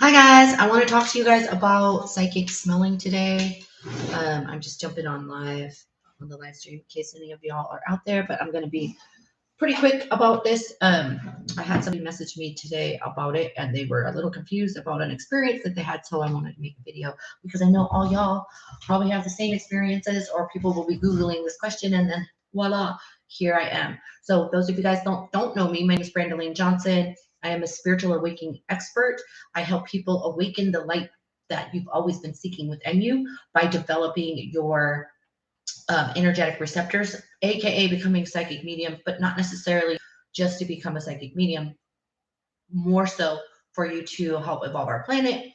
Hi guys, I want to talk to you guys about psychic smelling today. I'm just jumping on live on the live stream in case any of y'all are out there, but I'm going to be pretty quick about this. I had somebody message me today about it and they were a little confused about an experience that they had, so I wanted to make a video because I know all y'all probably have the same experiences, or people will be Googling this question and then voila, here I am. So those of you guys don't know me, my name is Brandalene Johnson. I am a spiritual awakening expert. I help people awaken the light that you've always been seeking within you by developing your energetic receptors, aka becoming psychic mediums, but not necessarily just to become a psychic medium, more so for you to help evolve our planet,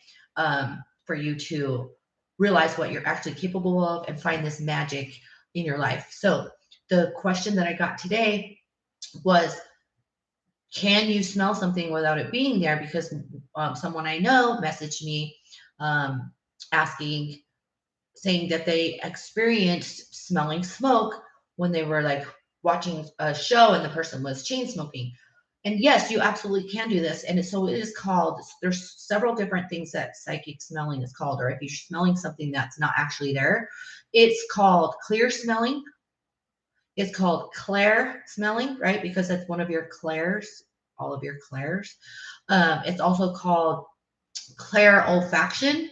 for you to realize what you're actually capable of and find this magic in your life. So, the question that I got today was, can you smell something without it being there? Because someone I know messaged me um, asking, saying that they experienced smelling smoke when they were like watching a show and the person was chain smoking. And yes, you absolutely can do this. And so it is called, there's several different things that psychic smelling is called, or if you're smelling something that's not actually there, it's called clear smelling. It's called clair smelling, right? Because that's one of your clairs, all of your clairs. It's also called clair olfaction,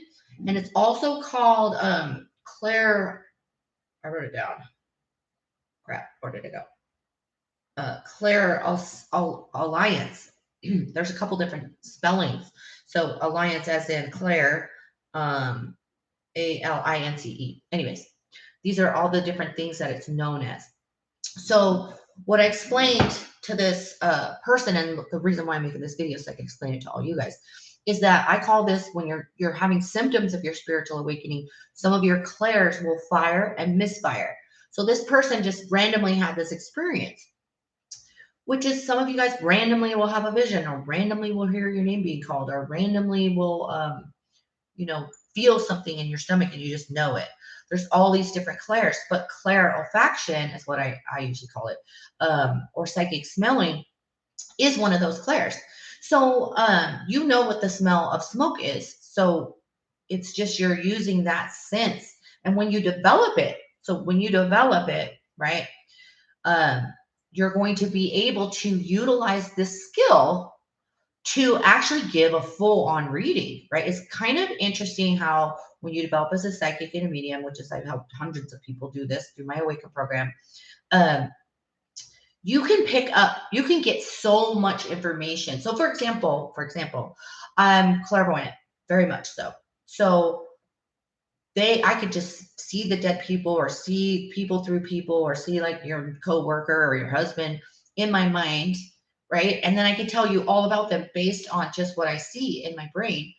and it's also called clair. I wrote it down. Crap, where did it go? Clair alliance. There's a couple different spellings. So alliance, as in Claire, ALINCE. Anyways, these are all the different things that it's known as. So what I explained to this person, and the reason why I'm making this video so I can explain it to all you guys, is that I call this, when you're having symptoms of your spiritual awakening, some of your clairs will fire and misfire. So this person just randomly had this experience, which is, some of you guys randomly will have a vision, or randomly will hear your name being called, or randomly will feel something in your stomach and you just know it. There's all these different clairs, but clairolfaction is what I usually call it, or psychic smelling is one of those clairs. So you know what the smell of smoke is. So it's just you're using that sense. And when you develop it, right, um, you're going to be able to utilize this skill to actually give a full-on reading, right? It's kind of interesting how when you develop as a psychic and a medium, which is, I've helped hundreds of people do this through my Awaken program, um, you can get so much information. So for example, I'm clairvoyant, very much so. So I could just see the dead people, or see people through people, or see like your coworker or your husband in my mind, right? And then I can tell you all about them based on just what I see in my brain.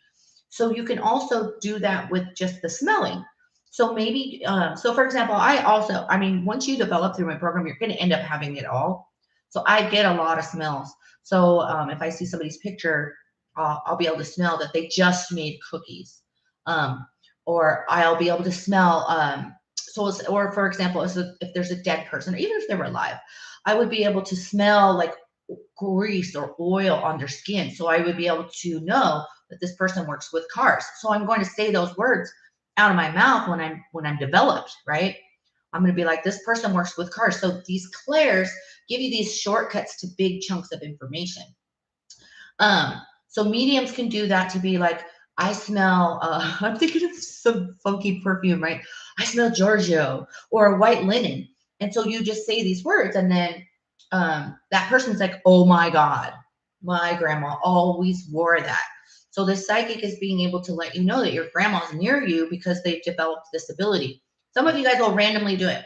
So you can also do that with just the smelling. So maybe, so for example, once you develop through my program, you're going to end up having it all. So I get a lot of smells. So if I see somebody's picture, I'll be able to smell that they just made cookies. Um, or I'll be able to smell. Or for example, if there's a dead person, or even if they were alive, I would be able to smell like grease or oil on their skin. So I would be able to know that this person works with cars. So I'm going to say those words out of my mouth when I'm developed, right? I'm going to be like, this person works with cars. So these clairs give you these shortcuts to big chunks of information. So mediums can do that, to be like, I smell, I'm thinking of some funky perfume, right? I smell Giorgio or white linen. And so you just say these words, and then that person's like, oh my God, my grandma always wore that. So the psychic is being able to let you know that your grandma's near you because they've developed this ability. Some of you guys will randomly do it.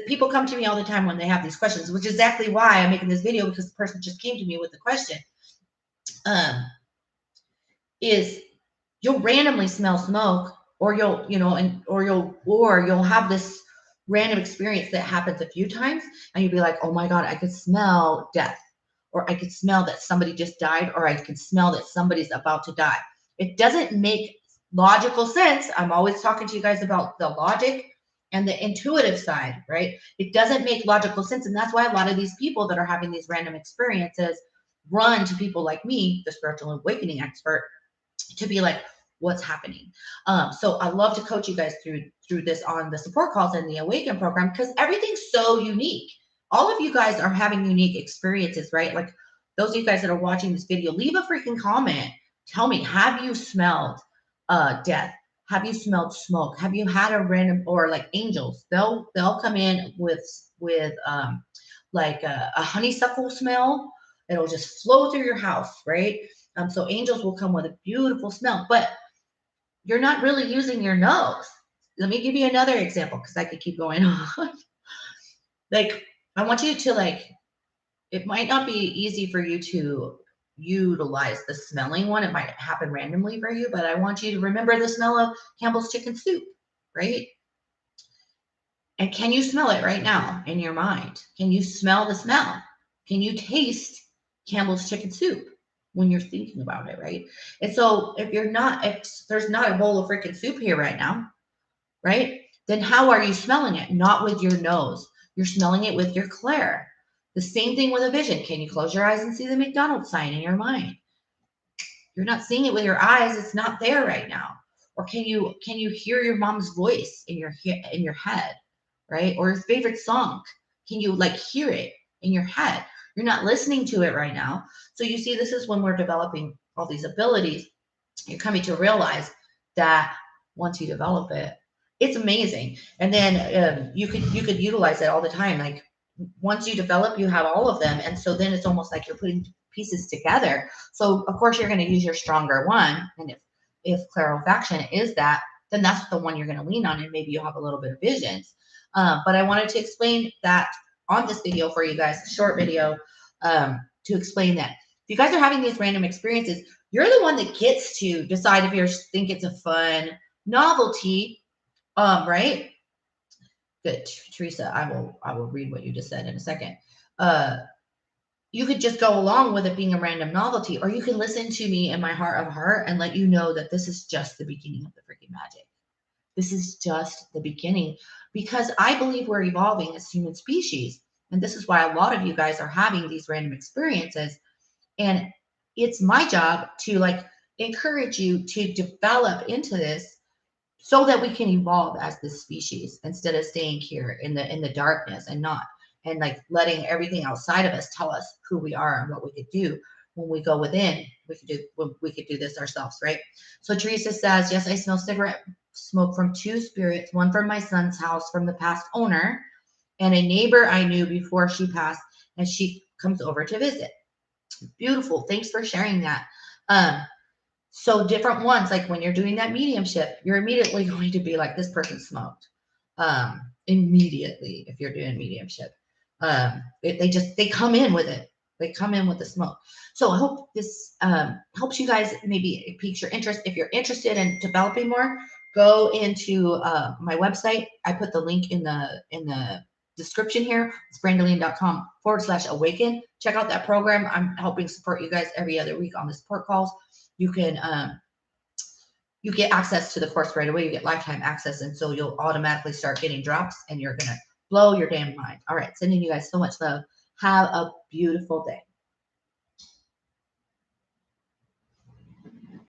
People come to me all the time when they have these questions, which is exactly why I'm making this video, because the person just came to me with the question. Is you'll randomly smell smoke, or you'll have this random experience that happens a few times, and you'll be like, oh my God, I could smell death, or I could smell that somebody just died, or I can smell that somebody's about to die. It doesn't make logical sense. I'm always talking to you guys about the logic and the intuitive side, right? It doesn't make logical sense. And that's why a lot of these people that are having these random experiences run to people like me, the spiritual awakening expert, to be like, what's happening? So I love to coach you guys through this on the support calls and the Awaken program, because everything's so unique. All of you guys are having unique experiences, right? Like those of you guys that are watching this video, leave a freaking comment. Tell me, have you smelled death? Have you smelled smoke? Have you had a random, or like angels? They'll come in with like a honeysuckle smell. It'll just flow through your house, right? So angels will come with a beautiful smell, but you're not really using your nose. Let me give you another example, because I could keep going on. Like, I want you to like, it might not be easy for you to utilize the smelling one. It might happen randomly for you, but I want you to remember the smell of Campbell's chicken soup, right? And can you smell it right now in your mind? Can you smell the smell? Can you taste Campbell's chicken soup when you're thinking about it, right? And so if there's not a bowl of freaking soup here right now, right? Then how are you smelling it? Not with your nose. You're smelling it with your clair. The same thing with a vision. Can you close your eyes and see the McDonald's sign in your mind? You're not seeing it with your eyes. It's not there right now. Or can you hear your mom's voice in your head, right? Or your favorite song? Can you like hear it in your head? You're not listening to it right now. So you see, this is when we're developing all these abilities. You're coming to realize that once you develop it, it's amazing. And then you could utilize it all the time. Like once you develop, you have all of them, and so then it's almost like you're putting pieces together. So of course you're going to use your stronger one, and if clarifaction is that, then that's the one you're going to lean on, and maybe you'll have a little bit of visions. But I wanted to explain that on this video for you guys, short video, to explain that if you guys are having these random experiences, you're the one that gets to decide if you think it's a fun novelty, right? Good, Teresa. I will read what you just said in a second. You could just go along with it being a random novelty, or you can listen to me in my heart of heart and let you know that this is just the beginning of the freaking magic. This is just the beginning, because I believe we're evolving as human species, and this is why a lot of you guys are having these random experiences. And it's my job to like encourage you to develop into this so that we can evolve as this species, instead of staying here in the darkness and not, and like letting everything outside of us tell us who we are and what we could do. When we go within, we could do this ourselves, right? So Teresa says, yes, I smell cigarette smoke from two spirits, one from my son's house from the past owner, and a neighbor I knew before she passed, and she comes over to visit. Beautiful. Thanks for sharing that. So different ones, like when you're doing that mediumship, you're immediately going to be like, this person smoked. Immediately, if you're doing mediumship, they come in with it. They come in with the smoke. So I hope this helps you guys. Maybe it piques your interest. If you're interested in developing more, go into my website. I put the link in the description here. It's brandaline.com/awaken. Check out that program. I'm helping support you guys every other week on the support calls. You can you get access to the course right away. You get lifetime access, and so you'll automatically start getting drops, and you're gonna blow your damn mind. All right, sending you guys so much love. Have a beautiful day.